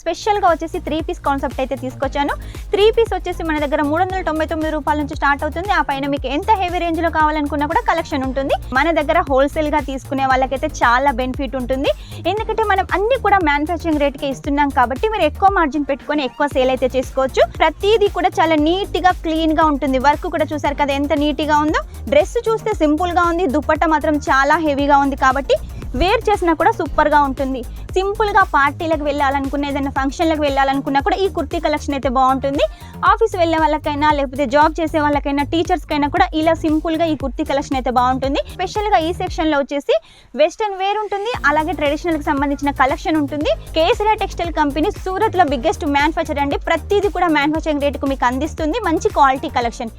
స్పెషల్గా వచ్చేసి 3 piece concept అయితే తీసుకొచ్చాను. 3 పీస్ వచ్చేసి మన దగ్గర 399 రూపాయల నుంచి స్టార్ట్ అవుతుంది. ఆ పైన మీకు ఎంత హెవీ రేంజ్లో కావాలనుకున్నా కూడా కలెక్షన్ ఉంటుంది. మన దగ్గర హోల్సేల్గా తీసుకునే వాళ్ళకైతే చాలా బెనిఫిట్ ఉంటుంది. ఎందుకంటే మనం అన్ని కూడా మ్యానుఫ్యాక్చరింగ్ రేట్కే ఇస్తున్నాం కాబట్టి మీరు ఎక్కువ మార్జిన్ పెట్టుకొని ఎక్కువ సేల్ అయితే చేసుకోవచ్చు. ప్రతిదీ కూడా చాలా నీట్గా క్లీన్గా ఉంటుంది. వర్క్ కూడా చూసారు కదా ఎంత నీట్గా ఉందో. డ్రెస్ చూస్తే సింపుల్గా ఉంది, దుపట్టా మాత్రం చాలా హెవీగా ఉంది కాబట్టి వేర్ చేసినా కూడా సూపర్గా ఉంటుంది. సింపుల్గా పార్టీలకు వెళ్ళాలనుకున్న ఏదైనా ఫంక్షన్లకు వెళ్ళాలనుకున్నా కూడా ఈ కుర్తీ కలెక్షన్ అయితే బాగుంటుంది. ఆఫీస్ వెళ్ళే వాళ్ళకైనా లేకపోతే జాబ్ చేసే వాళ్ళకైనా టీచర్స్కైనా కూడా ఇలా సింపుల్గా ఈ కుర్తీ కలెక్షన్ అయితే బాగుంటుంది. స్పెషల్గా ఈ సెక్షన్లో వచ్చేసి వెస్టర్న్ వేర్ ఉంటుంది, అలాగే ట్రెడిషనల్కి సంబంధించిన కలెక్షన్ ఉంటుంది. కేసరియా టెక్స్టైల్ కంపెనీ సూరత్లో బిగ్గెస్ట్ మ్యానుఫ్యాక్చర్ అండి. ప్రతిదీ కూడా మ్యానుఫ్యాక్చరింగ్ రేటుకు మీకు అందిస్తుంది. మంచి క్వాలిటీ కలెక్షన్.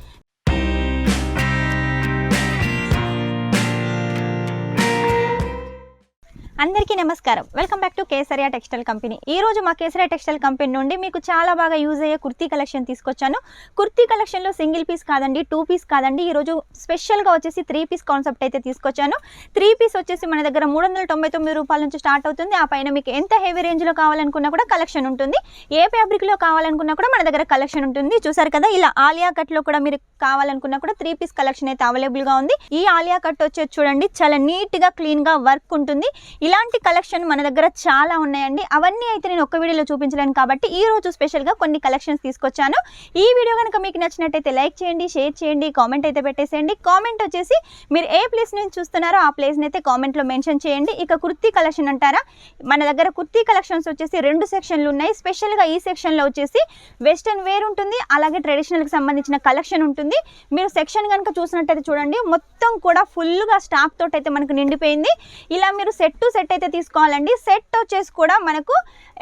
అందరికీ నమస్కారం. Welcome back to Kesariya textile company. ఈ రోజు మా కేసరియా టెక్స్టైల్ కంపెనీ నుండి మీకు చాలా బాగా యూజ్ అయ్యే కుర్తీ కలెక్షన్ తీసుకొచ్చాను. కుర్తీ కలెక్షన్లో సింగిల్ పీస్ కాదండి, 2 పీస్ కాదండి. ఈరోజు స్పెషల్గా వచ్చేసి 3 పీస్ కాన్సెప్ట్ అయితే తీసుకొచ్చాను. 3 పీస్ వచ్చేసి మన దగ్గర 399 రూపాయల నుంచి స్టార్ట్ అవుతుంది. ఆ పైన మీకు ఎంత హెవీ రేంజ్లో కావాలనుకున్నా కూడా కలెక్షన్ ఉంటుంది. ఏ ఫ్యాబ్రిక్లో కావాలనుకున్నా కూడా మన దగ్గర కలెక్షన్ ఉంటుంది. చూసారు కదా, ఇలా ఆలియా కట్లో కూడా మీరు కావాలనుకున్నా కూడా 3 పీస్ కలెక్షన్ అయితే అవైలబుల్గా ఉంది. ఈ ఆలియా కట్ వచ్చేసి చూడండి చాలా నీట్గా క్లీన్గా వర్క్ ఉంటుంది. ఇలాంటి కలెక్షన్ మన దగ్గర చాలా ఉన్నాయండి. అవన్నీ అయితే నేను ఒక్క వీడియోలో చూపించలేను కాబట్టి ఈ రోజు స్పెషల్గా కొన్ని కలెక్షన్స్ తీసుకొచ్చాను. ఈ వీడియో కనుక మీకు నచ్చినట్టయితే లైక్ చేయండి, షేర్ చేయండి, కామెంట్ అయితే పెట్టేసేయండి. కామెంట్ వచ్చేసి మీరు ఏ ప్లేస్ నుంచి చూస్తున్నారో ఆ ప్లేస్ని అయితే కామెంట్లో మెన్షన్ చేయండి. ఇక కుర్తీ కలెక్షన్ అంటారా, మన దగ్గర కుర్తీ కలెక్షన్స్ వచ్చేసి 2 సెక్షన్లు ఉన్నాయి. స్పెషల్గా ఈ సెక్షన్లో వచ్చేసి వెస్టర్న్ వేర్ ఉంటుంది, అలాగే ట్రెడిషనల్కి సంబంధించిన కలెక్షన్ ఉంటుంది. మీరు సెక్షన్ కనుక చూసినట్టయితే చూడండి మొత్తం కూడా ఫుల్గా స్టాక్ తోటి అయితే మనకు నిండిపోయింది. ఇలా మీరు సెట్ టు సెట్ అయితే తీసుకోవాలండి. సెట్ వచ్చేసి కూడా మనకు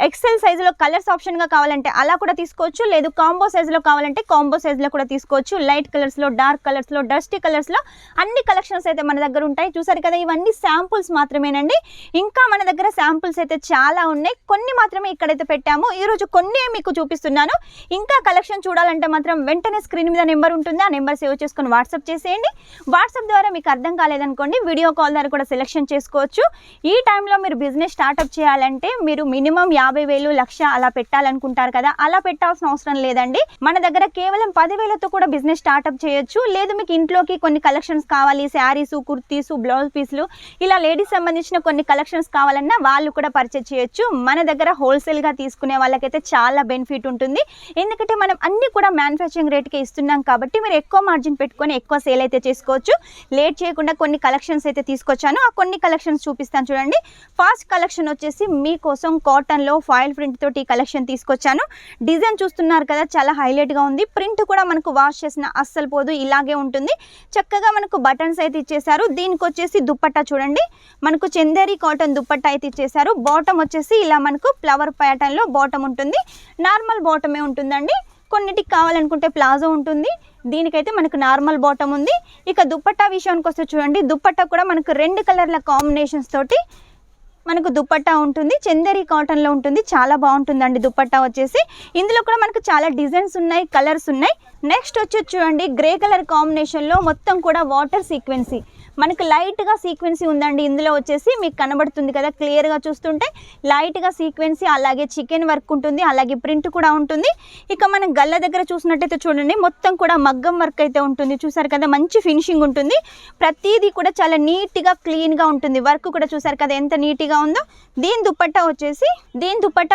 ఎక్సెల్ సైజులో కలర్స్ ఆప్షన్గా కావాలంటే అలా కూడా తీసుకోవచ్చు, లేదు కాంబో సైజులో కావాలంటే కాంబో సైజులో కూడా తీసుకోవచ్చు. లైట్ కలర్స్లో, డార్క్ కలర్స్లో, డస్టీ కలర్స్లో అన్ని కలెక్షన్స్ అయితే మన దగ్గర ఉంటాయి. చూసారు కదా, ఇవన్నీ శాంపుల్స్ మాత్రమేనండి. ఇంకా మన దగ్గర శాంపుల్స్ అయితే చాలా ఉన్నాయి. కొన్ని మాత్రమే ఇక్కడైతే పెట్టాము. ఈరోజు కొన్ని మీకు చూపిస్తున్నాను. ఇంకా కలెక్షన్ చూడాలంటే మాత్రం వెంటనే స్క్రీన్ మీద నెంబర్ ఉంటుంది. ఆ నెంబర్ సేవ్ చేసుకొని వాట్సాప్ చేసేయండి. వాట్సాప్ ద్వారా మీకు అర్థం కాలేదనుకోండి వీడియో కాల్ ద్వారా కూడా సెలెక్షన్ చేసుకోవచ్చు. ఈ టైంలో మీరు బిజినెస్ స్టార్ట్అప్ చేయాలంటే మీరు మినిమం 50,000, 1,00,000 అలా పెట్టాలనుకుంటారు కదా, అలా పెట్టాల్సిన అవసరం లేదండి. మన దగ్గర కేవలం 10,000తో కూడా బిజినెస్ స్టార్ట్అప్ చేయొచ్చు. లేదు మీకు ఇంట్లోకి కొన్ని కలెక్షన్స్ కావాలి, శారీసు, కుర్తీసు, బ్లౌజ్ పీసులు, ఇలా లేడీస్ సంబంధించిన కొన్ని కలెక్షన్స్ కావాలన్నా వాళ్ళు కూడా పర్చేజ్ చేయొచ్చు. మన దగ్గర హోల్సేల్గా తీసుకునే వాళ్ళకైతే చాలా బెనిఫిట్ ఉంటుంది. ఎందుకంటే మనం అన్ని కూడా మ్యానుఫ్యాక్చరింగ్ రేట్కే ఇస్తున్నాం కాబట్టి మీరు ఎక్కువ మార్జిన్ పెట్టుకొని ఎక్కువ సేల్ అయితే చేసుకోవచ్చు. లేట్ చేయకుండా కొన్ని కలెక్షన్స్ అయితే తీసుకొచ్చాను. ఆ కొన్ని కలెక్షన్స్ చూపిస్తాను చూడండి. ఫస్ట్ కలెక్షన్ వచ్చేసి మీకోసం కాటన్లో ఫాయిల్ ప్రింట్ తోటి ఈ కలెక్షన్ తీసుకొచ్చాను. డిజైన్ చూస్తున్నారు కదా చాలా హైలైట్గా ఉంది. ప్రింట్ కూడా మనకు వాష్ చేసిన అస్సలు పోదు, ఇలాగే ఉంటుంది. చక్కగా మనకు బటన్స్ అయితే ఇచ్చేసారు. దీనికి వచ్చేసి దుప్పట్టా చూడండి, మనకు చందేరి కాటన్ దుప్పట్టా అయితే ఇచ్చేసారు. బాటమ్ వచ్చేసి ఇలా మనకు ఫ్లవర్ ప్యాటర్న్లో బాటమ్ ఉంటుంది. నార్మల్ బాటమే ఉంటుందండి. కొన్నిటికి కావాలనుకుంటే ప్లాజో ఉంటుంది. దీనికైతే మనకు నార్మల్ బాటమ్ ఉంది. ఇక దుప్పట్టా విషయానికి వస్తే చూడండి, దుప్పట్టా కూడా మనకు 2 కలర్ల కాంబినేషన్స్ తోటి మనకు దుప్పట్టా ఉంటుంది. చందేరి కాటన్లో ఉంటుంది. చాలా బాగుంటుందండి దుప్పట్టా వచ్చేసి. ఇందులో కూడా మనకు చాలా డిజైన్స్ ఉన్నాయి, కలర్స్ ఉన్నాయి. నెక్స్ట్ వచ్చేసి చూడండి గ్రే కలర్ కాంబినేషన్లో మొత్తం కూడా వాటర్ సీక్వెన్సీ, మనకు లైట్గా సీక్వెన్సీ ఉందండి. ఇందులో వచ్చేసి మీకు కనబడుతుంది కదా క్లియర్గా చూస్తుంటే, లైట్గా సీక్వెన్సీ, అలాగే చికెన్ వర్క్ ఉంటుంది, అలాగే ప్రింట్ కూడా ఉంటుంది. ఇక మనం గల్ల దగ్గర చూసినట్టయితే చూడండి మొత్తం కూడా మగ్గం వర్క్ అయితే ఉంటుంది. చూసారు కదా మంచి ఫినిషింగ్ ఉంటుంది. ప్రతిదీ కూడా చాలా నీట్గా క్లీన్గా ఉంటుంది. వర్క్ కూడా చూసారు కదా ఎంత నీట్గా ఉందో. దీని దుపట్టా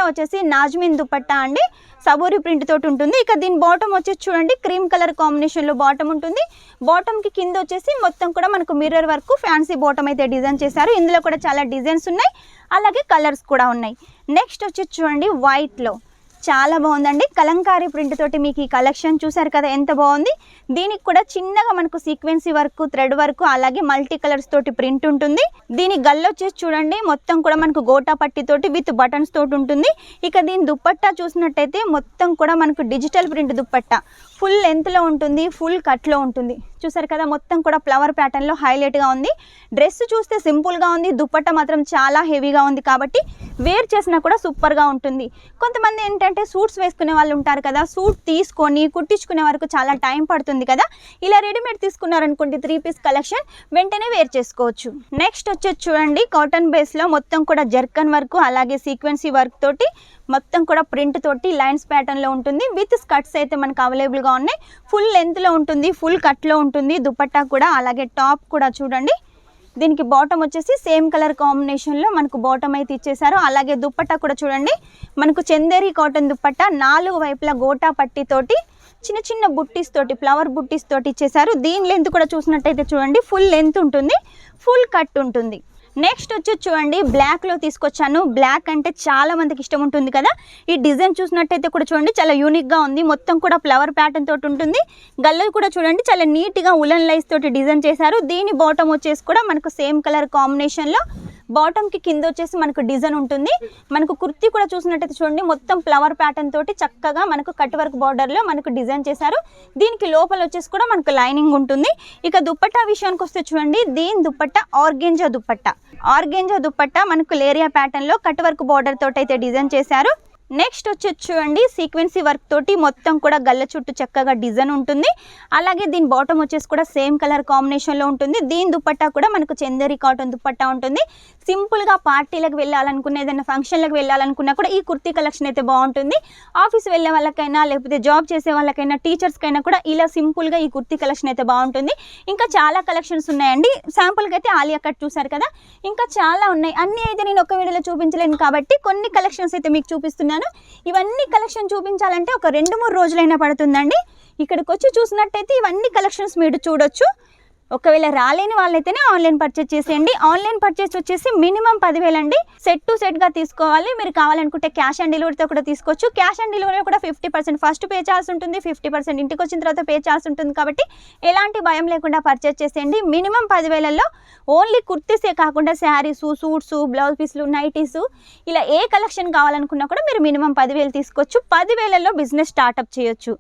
వచ్చేసి నాజ్మిన్ దుపట్టా అండి. సబూరి ప్రింట్ తోటి ఉంటుంది. ఇక దీని బాటమ్ వచ్చేసి చూడండి క్రీమ్ కలర్ కాంబినేషన్లో బాటమ్ ఉంటుంది. బాటమ్కి కింద వచ్చేసి మొత్తం కూడా మనకు మిర్రర్ వర్క్ ఫ్యాన్సీ బాటమ్ అయితే డిజైన్ చేశారు. ఇందులో కూడా చాలా డిజైన్స్ ఉన్నాయి, అలాగే కలర్స్ కూడా ఉన్నాయి. నెక్స్ట్ వచ్చేసి చూడండి వైట్లో చాలా బాగుందండి. కలంకారీ ప్రింట్ తోటి మీకు ఈ కలెక్షన్ చూసారు కదా ఎంత బాగుంది. దీనికి కూడా చిన్నగా మనకు సీక్వెన్సీ వర్క్, థ్రెడ్ వర్క్, అలాగే మల్టీ కలర్స్ తోటి ప్రింట్ ఉంటుంది. దీని గల్ల వచ్చేసి చూడండి మొత్తం కూడా మనకు గోటా పట్టి తోటి విత్ బటన్స్ తోటి ఉంటుంది. ఇక దీని దుప్పట్టా చూసినట్టయితే మొత్తం కూడా మనకు డిజిటల్ ప్రింట్ దుప్పట్టా, ఫుల్ లెంత్లో ఉంటుంది, ఫుల్ కట్లో ఉంటుంది. చూసారు కదా మొత్తం కూడా ఫ్లవర్ ప్యాటర్న్లో హైలైట్గా ఉంది. డ్రెస్ చూస్తే సింపుల్గా ఉంది, దుప్పట్టా మాత్రం చాలా హెవీగా ఉంది కాబట్టి వేర్ చేసినా కూడా సూపర్గా ఉంటుంది. కొంతమంది ఏంటంటే సూట్స్ వేసుకునే వాళ్ళు ఉంటారు కదా, సూట్ తీసుకొని కుట్టించుకునే వరకు చాలా టైం పడుతుంది కదా. ఇలా రెడీమేడ్ తీసుకున్నారనుకోండి 3 పీస్ కలెక్షన్ వెంటనే వేర్ చేసుకోవచ్చు. నెక్స్ట్ వచ్చేసి చూడండి కాటన్ బేస్లో మొత్తం కూడా జర్కన్ వర్క్, అలాగే సీక్వెన్సీ వర్క్ తోటి మొత్తం కూడా ప్రింట్ తోటి లైన్స్ ప్యాటర్న్లో ఉంటుంది. విత్ స్కర్ట్స్ అయితే మనకు అవైలబుల్గా ఉన్నాయి. ఫుల్ లెంత్లో ఉంటుంది, ఫుల్ కట్లో ఉంటుంది. దుపట్టా కూడా అలాగే టాప్ కూడా చూడండి. దీనికి బాటమ్ వచ్చేసి సేమ్ కలర్ కాంబినేషన్లో మనకు బాటమ్ అయితే ఇచ్చేసారు. అలాగే దుపట్టా కూడా చూడండి, మనకు చందేరి కాటన్ దుపట్టా 4 వైపులా గోటా పట్టితోటి చిన్న చిన్న బుట్టీస్ తోటి, ఫ్లవర్ బుట్టీస్ తోటి ఇచ్చేసారు. దీని లెంత్ కూడా చూసినట్టయితే చూడండి, ఫుల్ లెంత్ ఉంటుంది, ఫుల్ కట్ ఉంటుంది. నెక్స్ట్ వచ్చి చూడండి, బ్లాక్లో తీసుకొచ్చాను. బ్లాక్ అంటే చాలా మందికి ఇష్టం ఉంటుంది కదా. ఈ డిజైన్ చూసినట్టయితే కూడా చూడండి, చాలా యూనిక్గా ఉంది. మొత్తం కూడా ఫ్లవర్ ప్యాటర్న్ తోటి ఉంటుంది. గల్లలు కూడా చూడండి, చాలా నీట్గా ఉలన్ లైస్ తోటి డిజైన్ చేశారు. దీని బాటమ్ వచ్చేసి కూడా మనకు సేమ్ కలర్ కాంబినేషన్లో బాటమ్కి కింద వచ్చేసి మనకు డిజైన్ ఉంటుంది. మనకు కుర్తీ కూడా చూసినట్టయితే చూడండి, మొత్తం ఫ్లవర్ ప్యాటర్న్ తోటి చక్కగా మనకు కట్ వర్క్ బార్డర్లో మనకు డిజైన్ చేశారు. దీనికి లోపల వచ్చేసి కూడా మనకు లైనింగ్ ఉంటుంది. ఇక దుపట్టా విషయానికి వస్తే చూడండి, దీని దుపట్టా ఆర్గెంజా దుపట్టా. ఆర్గెంజా దుపట్టా మనకు లేరియా ప్యాటర్న్లో కట్ వర్క్ బార్డర్ తోటి అయితే డిజైన్ చేశారు. నెక్స్ట్ వచ్చి చూడండి, సీక్వెన్సీ వర్క్ తోటి మొత్తం కూడా గల్ల చుట్టూ చక్కగా డిజైన్ ఉంటుంది. అలాగే దీని బాటమ్ వచ్చేసి కూడా సేమ్ కలర్ కాంబినేషన్లో ఉంటుంది. దీని దుపట్టా కూడా మనకు చందేరి కాటన్ దుపట్టా ఉంటుంది. సింపుల్గా పార్టీలకు వెళ్ళాలనుకున్న, ఏదైనా ఫంక్షన్లకు వెళ్ళాలనుకున్నా కూడా ఈ కుర్తీ కలెక్షన్ అయితే బాగుంటుంది. ఆఫీస్ వెళ్ళే వాళ్ళకైనా, లేకపోతే జాబ్ చేసే వాళ్ళకైనా, టీచర్స్కైనా కూడా ఇలా సింపుల్గా ఈ కుర్తీ కలెక్షన్ అయితే బాగుంటుంది. ఇంకా చాలా కలెక్షన్స్ ఉన్నాయండి. శాంపుల్కి అయితే ఆలియా కట్ చూసారు కదా, ఇంకా చాలా ఉన్నాయి. అన్నీ అయితే నేను ఒక వీడియోలో చూపించలేను కాబట్టి కొన్ని కలెక్షన్స్ అయితే మీకు చూపిస్తున్నాను. ఇవన్నీ కలెక్షన్ చూపించాలంటే ఒక 2-3 రోజులైనా పడుతుందండి. ఇక్కడికి వచ్చి చూసినట్టయితే ఇవన్నీ కలెక్షన్స్ మీరు చూడొచ్చు. ఒకవేళ రాలేని వాళ్ళైతేనే ఆన్లైన్ పర్చేస్ చేసేయండి. ఆన్లైన్ పర్చేస్ వచ్చేసి మినిమం 10,000 అండి. సెట్ టు సెట్గా తీసుకోవాలి. మీరు కావాలనుకుంటే క్యాష్ ఆన్ డెలివరీతో కూడా తీసుకోవచ్చు. క్యాష్ ఆన్ డెలివరీ కూడా 50% ఫస్ట్ పే చేయాల్సి ఉంటుంది, 50% ఇంటికి వచ్చిన తర్వాత పే చేయాల్సి ఉంటుంది. కాబట్టి ఎలాంటి భయం లేకుండా పర్చేస్ చేసేయండి. మినిమం 10,000లో ఓన్లీ కుర్తీసే కాకుండా శారీసు, సూట్స్, బ్లౌజ్ పీస్లు, నైటీసు, ఇలా ఏ కలెక్షన్ కావాలనుకున్నా కూడా మీరు మినిమం 10,000 తీసుకోవచ్చు. 10,000లో బిజినెస్ స్టార్ట్అప్ చేయొచ్చు.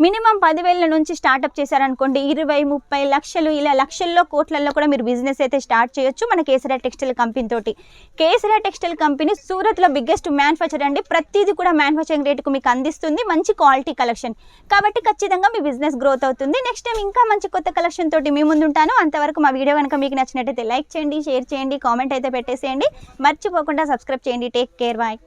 మినిమం 10,000 నుంచి స్టార్ట్అప్ చేశారనుకోండి, 20-30 లక్షలు, ఇలా లక్షల్లో కోట్లలో కూడా మీరు బిజినెస్ అయితే స్టార్ట్ చేయొచ్చు మన కేసరియా టెక్స్టైల్ కంపెనీ తోటి. కేసరియా టెక్స్టైల్ కంపెనీ సూరత్లో బిగ్గెస్ట్ మ్యానుఫ్యాక్చర్ అండి. ప్రతిదీ కూడా మ్యానుఫ్యాక్చరింగ్ రేటుకు మీకు అందిస్తుంది, మంచి క్వాలిటీ కలెక్షన్. కాబట్టి ఖచ్చితంగా మీ బిజినెస్ గ్రోత్ అవుతుంది. నెక్స్ట్ టైం ఇంకా మంచి కొత్త కలెక్షన్ తోటి మీ ముందు ఉంటాను. అంతవరకు మా వీడియో కనుక మీకు నచ్చినట్టయితే లైక్ చేయండి, షేర్ చేయండి, కామెంట్ అయితే పెట్టేసేయండి. మర్చిపోకుండా సబ్స్క్రైబ్ చేయండి. Take care, bye.